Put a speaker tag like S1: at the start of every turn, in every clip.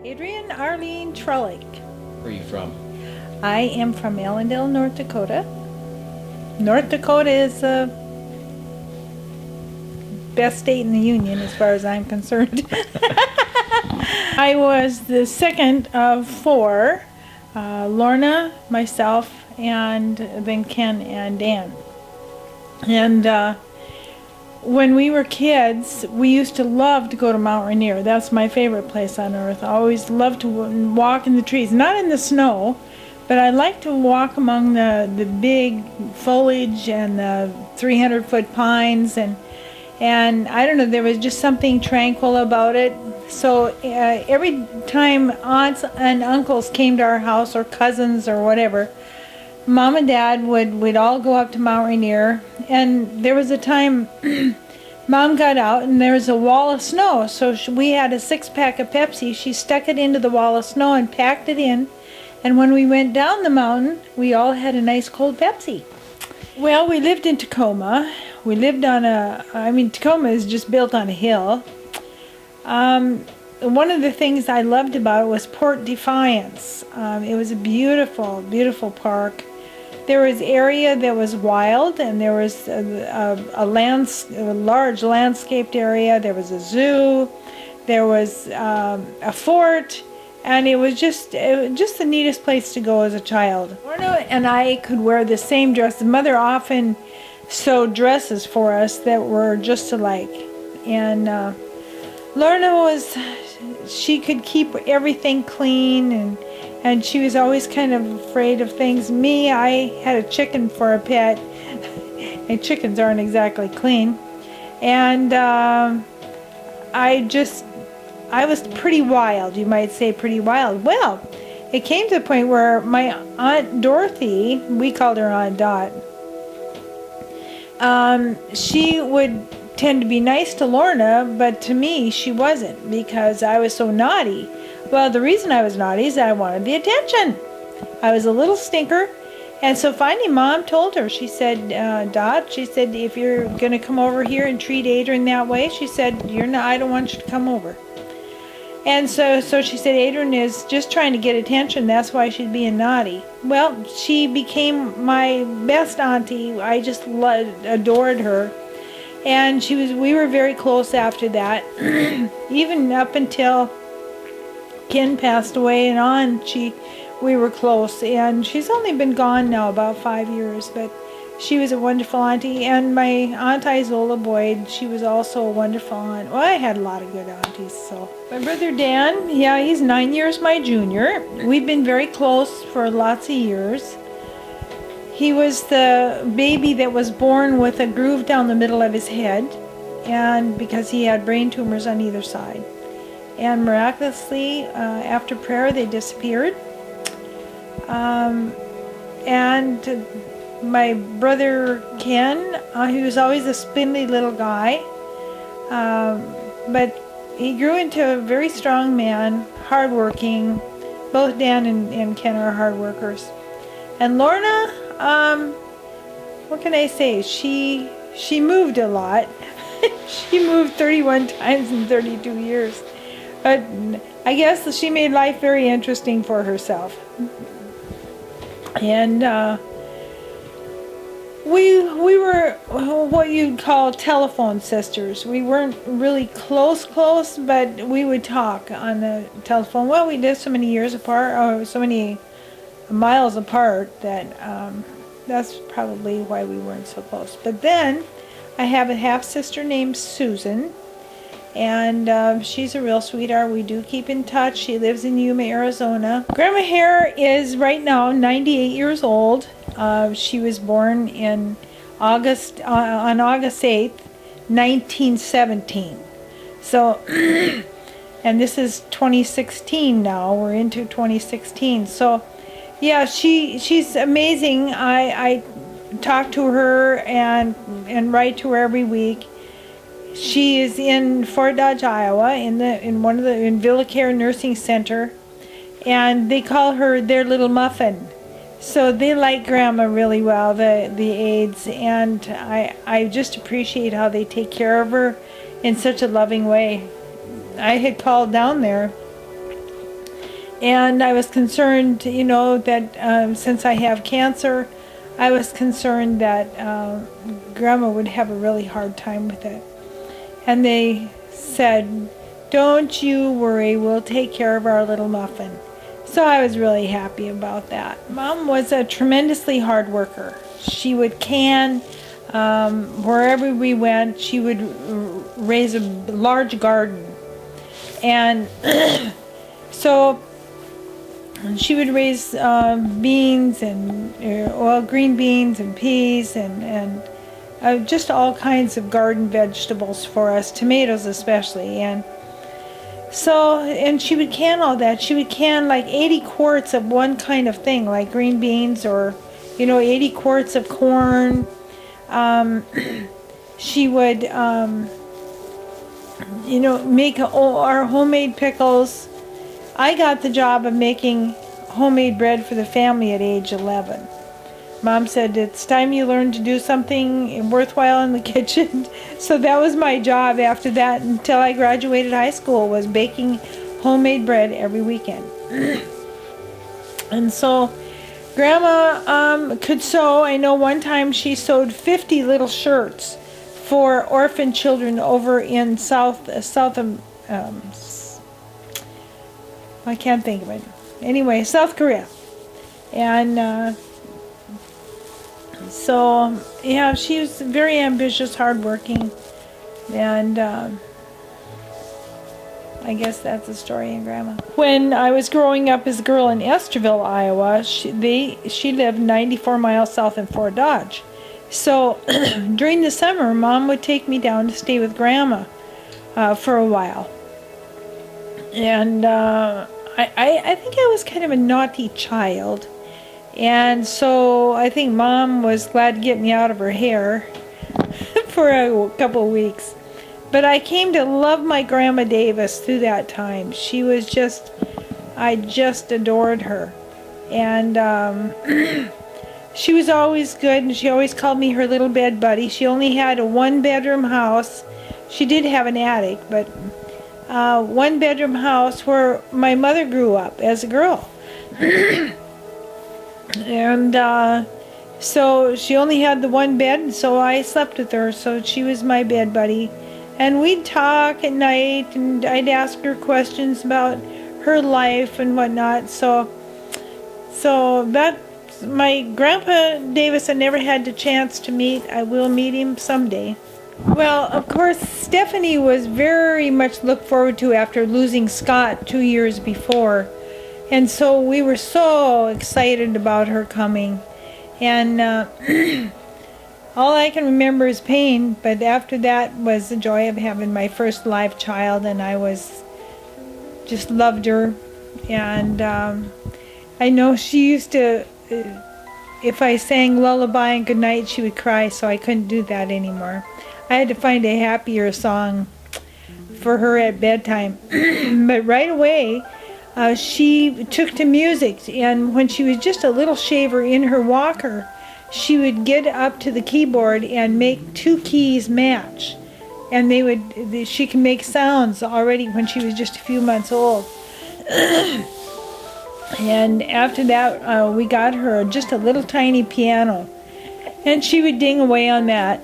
S1: Adrienne Arlene Trhlik.
S2: Where are you from?
S1: I am from Allendale, North Dakota. North Dakota is the best state in the Union as far as I'm concerned. I was the second of four, Lorna, myself, and then Ken and Dan. And when we were kids, we used to love to go to Mount Rainier. That's my favorite place on earth. I always loved to walk in the trees, not in the snow, but I like to walk among the big foliage and the 300-foot pines, and I don't know, there was just something tranquil about it. So every time aunts and uncles came to our house, or cousins or whatever, Mom and Dad we'd all go up to Mount Rainier, and there was a time Mom got out and there was a wall of snow, so we had a 6-pack of Pepsi. She stuck it into the wall of snow and packed it in, and when we went down the mountain, we all had a nice cold Pepsi. Well, we lived in Tacoma. We lived on Tacoma is just built on a hill. One of the things I loved about it was Port Defiance. It was a beautiful, beautiful park. There was area that was wild, and there was a large landscaped area. There was a zoo. There was a fort, and it was just the neatest place to go as a child. Lorna and I could wear the same dress. Mother often sewed dresses for us that were just alike, and Lorna she could keep everything clean, and she was always kind of afraid of things. Me, I had a chicken for a pet, and chickens aren't exactly clean, and I was pretty wild, you might say, pretty wild. Well, it came to the point where my Aunt Dorothy, we called her Aunt Dot, she would tend to be nice to Lorna, but to me she wasn't, because I was so naughty. Well, the reason I was naughty is that I wanted the attention. I was a little stinker, and so finally Mom told her, she said, Dot, she said, if you're going to come over here and treat Adrienne that way, she said, I don't want you to come over. And so she said, Adrienne is just trying to get attention, that's why she's being naughty. Well, she became my best auntie. I just adored her. And we were very close after that. Even up until Ken passed away and on, we were close. And she's only been gone now about 5 years, but she was a wonderful auntie. And my Aunt Isola Boyd, she was also a wonderful aunt. Well, I had a lot of good aunties. So my brother Dan, yeah, he's 9 years my junior. We've been very close for lots of years. He was the baby that was born with a groove down the middle of his head, and because he had brain tumors on either side. And miraculously, after prayer, they disappeared. And my brother Ken, he was always a spindly little guy, but he grew into a very strong man, hardworking. Both Dan and Ken are hard workers. And Lorna, what can I say? She moved a lot. She moved 31 times in 32 years. But I guess she made life very interesting for herself. And we were what you'd call telephone sisters. We weren't really close, but we would talk on the telephone. Well, we lived so many years apart, or so many miles apart, that that's probably why we weren't so close. But then I have a half-sister named Susan, and she's a real sweetheart. We do keep in touch. She lives in Yuma, Arizona. Grandma Hare is right now 98 years old. She was born on August 8th, 1917. So, and this is 2016 now. We're into 2016. So, yeah, she's amazing. I talk to her and write to her every week. She is in Fort Dodge, Iowa, in Villacare Nursing Center, and they call her their little muffin. So they like Grandma really well, the aides, and I just appreciate how they take care of her in such a loving way. I had called down there And I was concerned, that since I have cancer, I was concerned that Grandma would have a really hard time with it. And they said, "Don't you worry, we'll take care of our little muffin." So I was really happy about that. Mom was a tremendously hard worker. She would can wherever we went. She would raise a large garden. And so she would raise beans and green beans and peas and just all kinds of garden vegetables for us, tomatoes especially. And she would can all that. She would can like 80 quarts of one kind of thing, like green beans, or 80 quarts of corn. She would make our homemade pickles. I got the job of making homemade bread for the family at age 11. Mom said, "It's time you learn to do something worthwhile in the kitchen." So that was my job after that until I graduated high school, was baking homemade bread every weekend. And so Grandma could sew. I know one time she sewed 50 little shirts for orphan children over in I can't think of it. Anyway, South Korea. And so, yeah, she was very ambitious, hardworking, and I guess that's the story of Grandma. When I was growing up as a girl in Esterville, Iowa, she lived 94 miles south in Fort Dodge. So during the summer, Mom would take me down to stay with Grandma for a while. And I think I was kind of a naughty child. And so I think Mom was glad to get me out of her hair for a couple of weeks. But I came to love my Grandma Davis through that time. She was I just adored her. And she was always good, and she always called me her little bed buddy. She only had a one-bedroom house. She did have an attic, but one-bedroom house where my mother grew up as a girl. And so she only had the one bed, and so I slept with her, so she was my bed buddy. And we'd talk at night, and I'd ask her questions about her life and whatnot. So that's my Grandpa Davis. I never had the chance to meet. I will meet him someday. Well, of course, Stephanie was very much looked forward to after losing Scott 2 years before. And so we were so excited about her coming. And all I can remember is pain, but after that was the joy of having my first live child, and I just loved her. And I know she used to, if I sang lullaby and goodnight, she would cry, so I couldn't do that anymore. I had to find a happier song for her at bedtime. But right away, she took to music, and when she was just a little shaver in her walker, she would get up to the keyboard and make two keys match, and she could make sounds already when she was just a few months old. And after that, we got her just a little tiny piano, and she would ding away on that.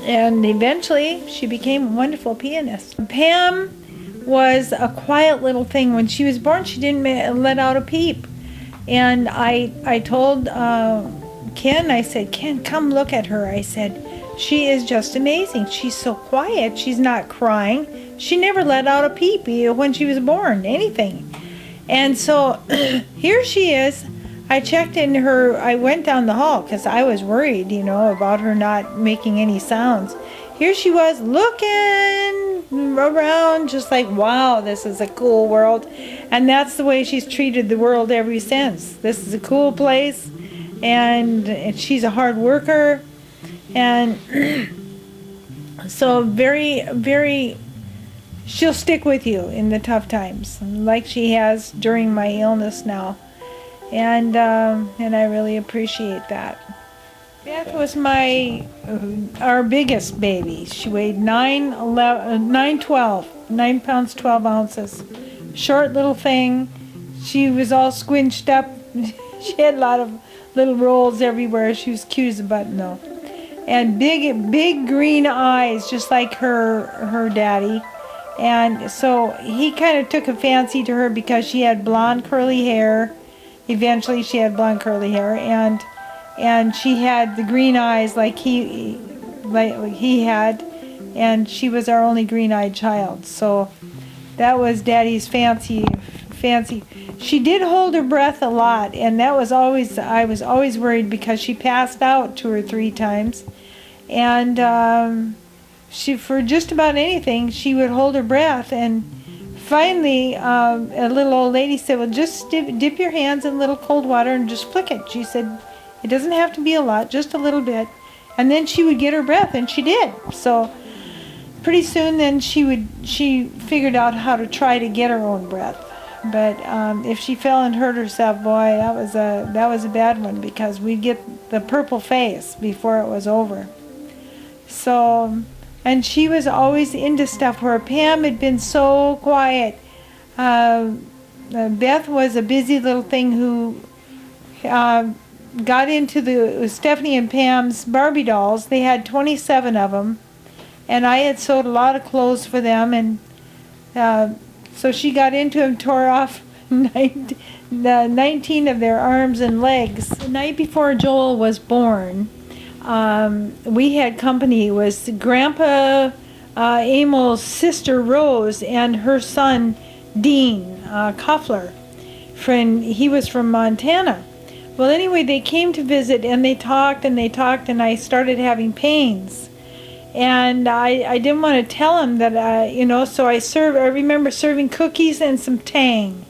S1: And eventually she became a wonderful pianist. Pam was a quiet little thing. When she was born, she didn't let out a peep. And I told Ken, I said, "Ken, come look at her." I said, "She is just amazing. She's so quiet. She's not crying. She never let out a peep when she was born, anything." And so here she is. I checked in her, I went down the hall because I was worried, about her not making any sounds. Here she was looking around just like, wow, this is a cool world. And that's the way she's treated the world ever since. This is a cool place, and she's a hard worker. And so very, very, she'll stick with you in the tough times, like she has during my illness now. And I really appreciate that. Beth was our biggest baby. She weighed 9 pounds 12 ounces. short little thing. She was all squinched up. She had a lot of little rolls everywhere. She was cute as a button though. And big green eyes, just like her daddy. And so he kind of took a fancy to her because she had blonde curly hair. Eventually she had blonde curly hair, and she had the green eyes like he had, and she was our only green-eyed child. So that was Daddy's fancy. She did hold her breath a lot, and that was always, I was always worried because she passed out 2 or 3 times, and she, for just about anything, she would hold her breath. And finally, a little old lady said, well, just dip your hands in a little cold water and just flick it. She said, it doesn't have to be a lot, just a little bit. And then she would get her breath, and she did. So pretty soon then she figured out how to try to get her own breath. But if she fell and hurt herself, boy, that was a bad one, because we'd get the purple face before it was over. So, and she was always into stuff where Pam had been so quiet. Beth was a busy little thing who got into Stephanie and Pam's Barbie dolls. They had 27 of them, and I had sewed a lot of clothes for them, and so she got into them, tore off 19 of their arms and legs. The night before Joel was born, we had company. It was Grandpa Emil's sister Rose and her son Dean Koffler. He was from Montana. Well, anyway, they came to visit, and they talked, and I started having pains. And I didn't want to tell him that, so I remember serving cookies and some Tang.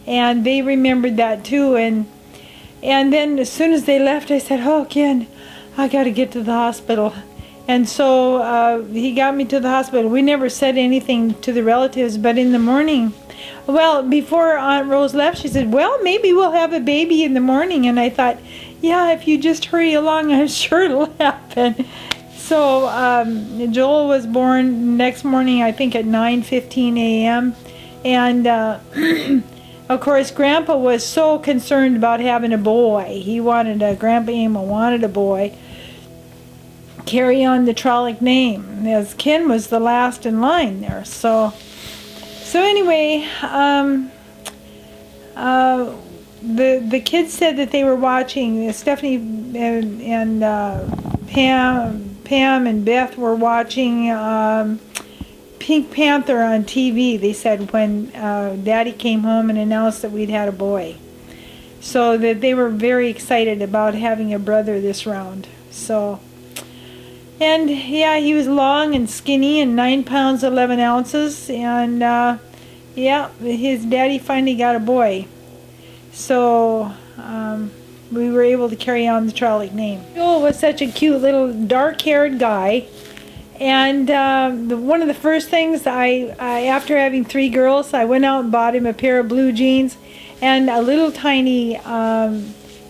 S1: And they remembered that too. And then as soon as they left, I said, oh, Ken, I got to get to the hospital. And so he got me to the hospital. We never said anything to the relatives, but in the morning, well, before Aunt Rose left, she said, well, maybe we'll have a baby in the morning. And I thought, yeah, if you just hurry along, I'm sure it'll happen. So Joel was born next morning, I think at 9:15 a.m. And of course, Grandpa was so concerned about having a boy. Grandpa Emil wanted a boy. Carry on the Trhlik name, as Ken was the last in line there. So anyway, the kids said that they were watching. Stephanie and Pam and Beth were watching Pink Panther on TV. They said when Daddy came home and announced that we'd had a boy. So that they were very excited about having a brother this round. So, and yeah, he was long and skinny and 9 pounds 11 ounces, and yeah, his daddy finally got a boy. So we were able to carry on the Trhlik name. Joel was such a cute little dark-haired guy, and one of the first things I after having 3 girls, I went out and bought him a pair of blue jeans and a little tiny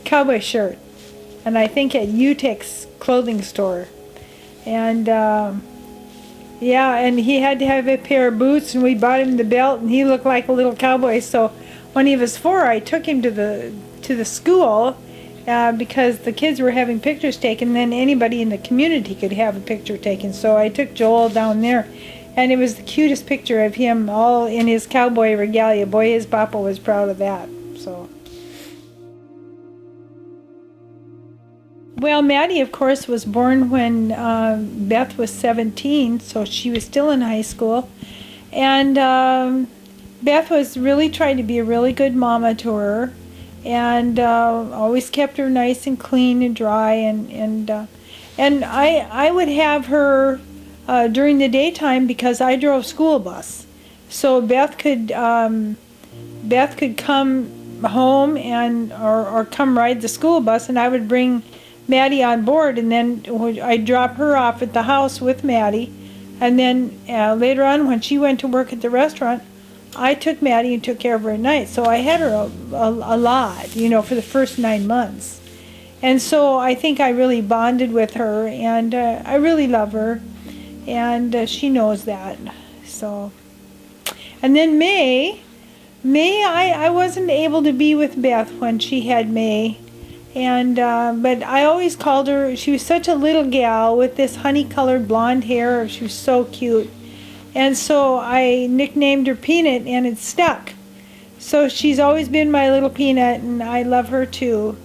S1: cowboy shirt, and I think at Utek's clothing store. And yeah, and he had to have a pair of boots, and we bought him the belt, and he looked like a little cowboy. So when he was 4, I took him to the school because the kids were having pictures taken, and then anybody in the community could have a picture taken. So I took Joel down there, and it was the cutest picture of him all in his cowboy regalia. Boy, his papa was proud of that. So. Well, Maddie, of course, was born when Beth was 17, so she was still in high school. And Beth was really trying to be a really good mama to her, and always kept her nice and clean and dry. And I would have her during the daytime because I drove school bus, so Beth could come home or come ride the school bus, and I would bring Maddie on board, and then I'd drop her off at the house with Maddie, and then later on when she went to work at the restaurant, I took Maddie and took care of her at night. So I had her a lot, for the first 9 months. And so I think I really bonded with her, and I really love her, and she knows that. So, and then May, May, I wasn't able to be with Beth when she had May. And but I always called her, she was such a little gal with this honey-colored blonde hair. She was so cute. And so I nicknamed her Peanut, and it stuck. So she's always been my little Peanut, and I love her too.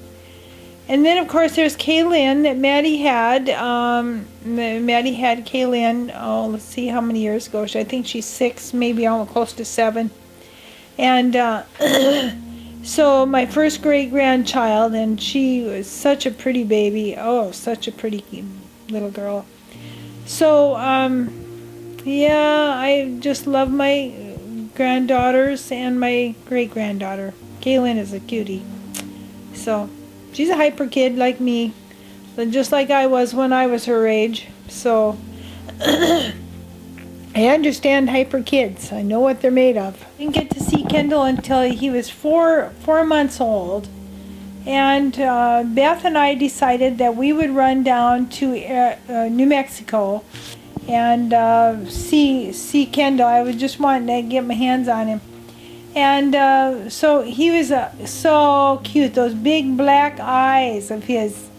S1: And then, of course, there's Kaylin that Maddie had. Maddie had Kaylin, oh, let's see how many years ago. I think she's 6, maybe almost close to 7. And so my first great-grandchild, and she was such a pretty baby. Oh, such a pretty little girl. So, yeah, I just love my granddaughters and my great-granddaughter. Kaylin is a cutie. So, she's a hyper kid like me, just like I was when I was her age. So, I understand hyper kids. I know what they're made of. I didn't get to see Kendall until he was four months old. And Beth and I decided that we would run down to New Mexico and see Kendall. I was just wanting to get my hands on him. And so he was so cute. Those big black eyes of his.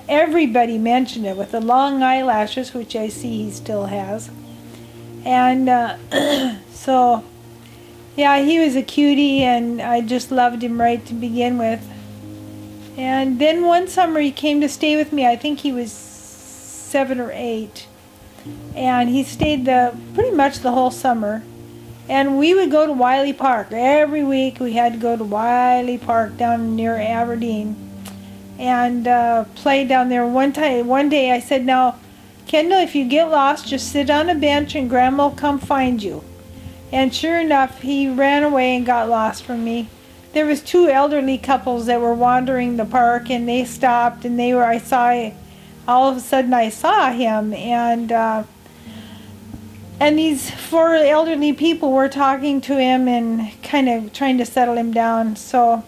S1: Everybody mentioned it with the long eyelashes, which I see he still has. And so, yeah, he was a cutie, and I just loved him right to begin with. And then one summer he came to stay with me. I think he was 7 or 8. And he stayed pretty much the whole summer. And we would go to Wiley Park. Every week we had to go to Wiley Park down near Aberdeen and play down there. One day I said, now, Kendall, if you get lost, just sit on a bench and Grandma will come find you. And sure enough, he ran away and got lost from me. There was 2 elderly couples that were wandering the park, and they stopped, and all of a sudden I saw him, and these 4 elderly people were talking to him and kind of trying to settle him down. So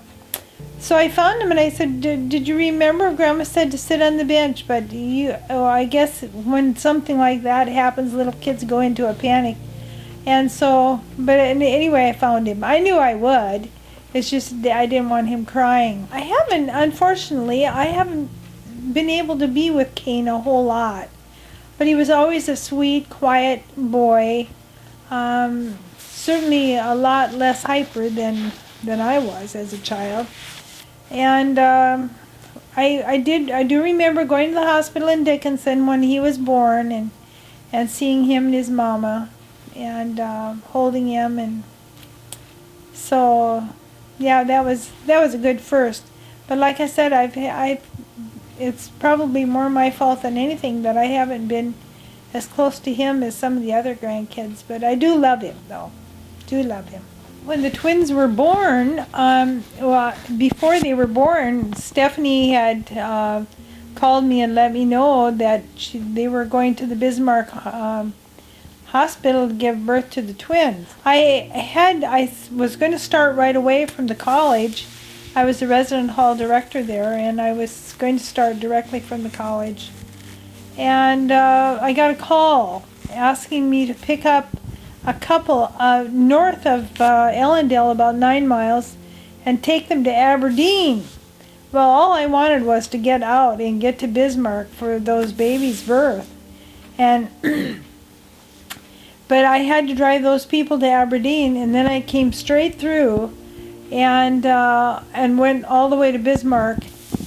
S1: I found him and I said, did you remember Grandma said to sit on the bench? But I guess when something like that happens, little kids go into a panic. And so, but anyway, I found him. I knew I would. It's just I didn't want him crying. Unfortunately, I haven't been able to be with Kane a whole lot. But he was always a sweet, quiet boy. Certainly a lot less hyper than I was as a child. And I do remember going to the hospital in Dickinson when he was born and seeing him and his mama and holding him, and so yeah, that was a good first. But like I said, it's probably more my fault than anything that I haven't been as close to him as some of the other grandkids. But I do love him, though. Do love him. When the twins were born, before they were born, Stephanie had called me and let me know that they were going to the Bismarck hospital to give birth to the twins. I was going to start right away from the college. I was the resident hall director there, and I was going to start directly from the college. And I got a call asking me to pick up a couple north of Ellendale, about 9 miles, and take them to Aberdeen. Well, all I wanted was to get out and get to Bismarck for those babies' birth. And but I had to drive those people to Aberdeen, and then I came straight through and went all the way to Bismarck.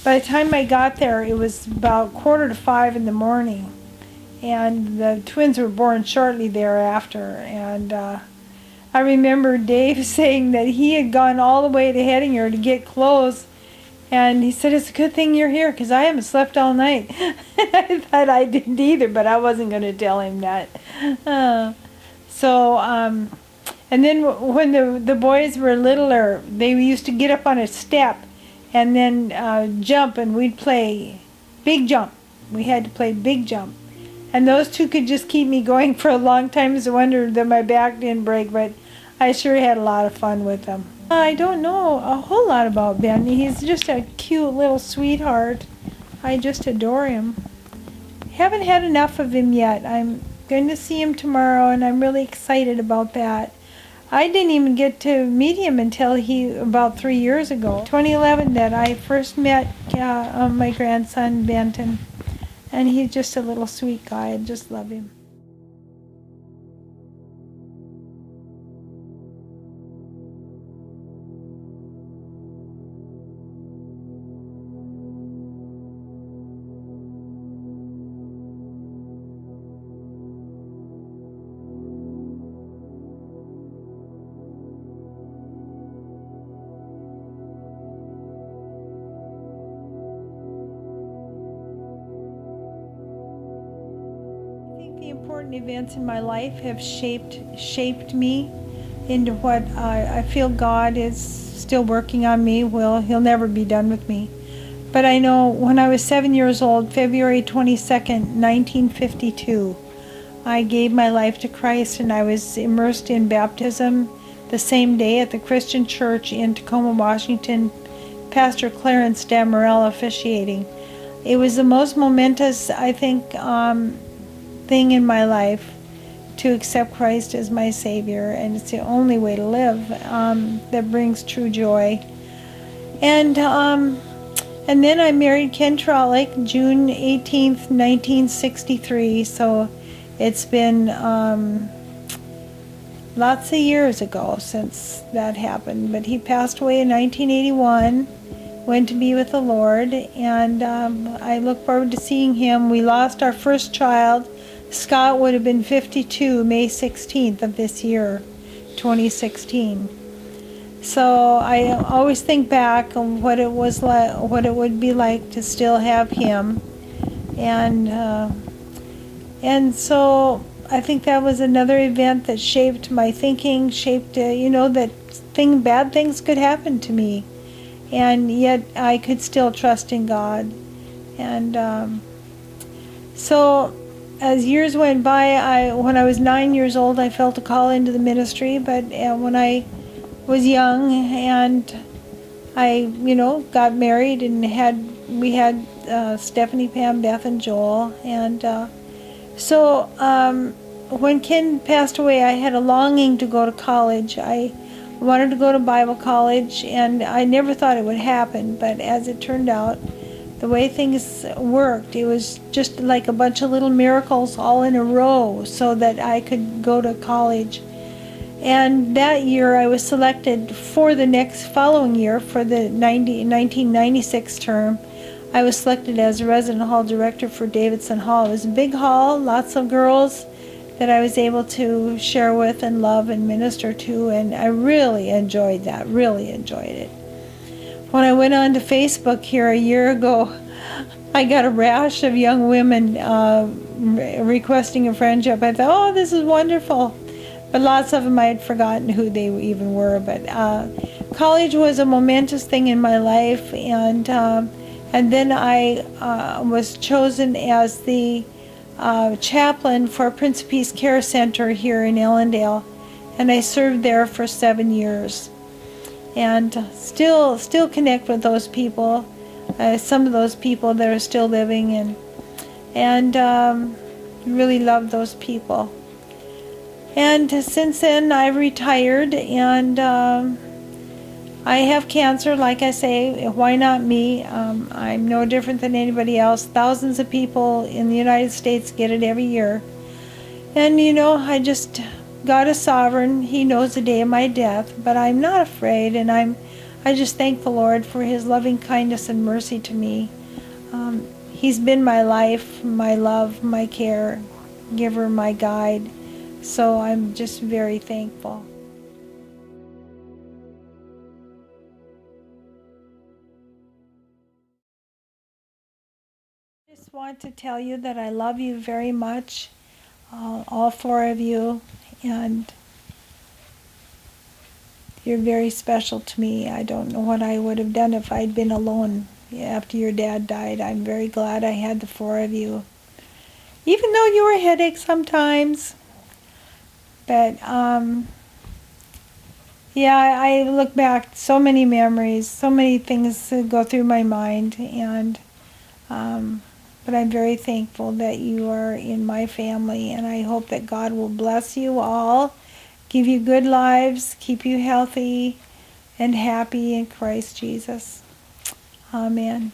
S1: By the time I got there, it was about 4:45 in the morning, and the twins were born shortly thereafter. And I remember Dave saying that he had gone all the way to Hettinger to get clothes, and he said, it's a good thing you're here because I haven't slept all night. I thought I didn't either, but I wasn't going to tell him that. And then when the boys were littler, they used to get up on a step and then jump, and we'd play big jump. We had to play big jump. And those two could just keep me going for a long time. It's a wonder that my back didn't break, but I sure had a lot of fun with them. I don't know a whole lot about Ben. He's just a cute little sweetheart. I just adore him. Haven't had enough of him yet. I'm going to see him tomorrow, and I'm really excited about that. I didn't even get to meet him until about 3 years ago, 2011, that I first met my grandson Benton, and he's just a little sweet guy. I just love him. The important events in my life have shaped me into what I feel God is still working on me. He'll never be done with me. But I know when I was 7 years old, February 22nd, 1952, I gave my life to Christ, and I was immersed in baptism the same day at the Christian church in Tacoma, Washington, Pastor Clarence Damarel officiating. It was the most momentous, I think, thing in my life to accept Christ as my Savior, and it's the only way to live that brings true joy. And then I married Ken Trhlik June 18th, 1963, so it's been lots of years ago since that happened, but he passed away in 1981, went to be with the Lord, and I look forward to seeing him. We lost our first child. Scott would have been 52 May 16th of this year, 2016. So I always think back on what it was like, what it would be like to still have him, and so I think that was another event that shaped my thinking, shaped that bad things could happen to me, and yet I could still trust in God, and so. As years went by, when I was 9 years old, I felt a call into the ministry. But when I was young, and I, got married, and we had Stephanie, Pam, Beth, and Joel, and so when Ken passed away, I had a longing to go to college. I wanted to go to Bible college, and I never thought it would happen. But as it turned out, the way things worked, it was just like a bunch of little miracles all in a row so that I could go to college. And that year I was selected for the following year, for the 1996 term. I was selected as a resident hall director for Davidson Hall. It was a big hall, lots of girls that I was able to share with and love and minister to, and I really enjoyed that, really enjoyed it. When I went on to Facebook here a year ago, I got a rash of young women requesting a friendship. I thought, oh, this is wonderful. But lots of them I had forgotten who they even were. But college was a momentous thing in my life, and then I was chosen as the chaplain for Prince of Peace Care Center here in Ellendale, and I served there for 7 years. And still connect with those people, some of those people that are still living, and really love those people. And since then, I've retired, and I have cancer. Like I say, why not me? I'm no different than anybody else. Thousands of people in the United States get it every year, and God is sovereign. He knows the day of my death, but I'm not afraid, and I just thank the Lord for His loving kindness and mercy to me. He's been my life, my love, my care giver, my guide, so I'm just very thankful. I just want to tell you that I love you very much, all four of you, and you're very special to me. I don't know what I would have done if I'd been alone after your dad died. I'm very glad I had the four of you, even though you were a headache sometimes. But I look back, so many memories, so many things that go through my mind, and but I'm very thankful that you are in my family, and I hope that God will bless you all give you good lives, keep you healthy and happy in Christ Jesus. Amen.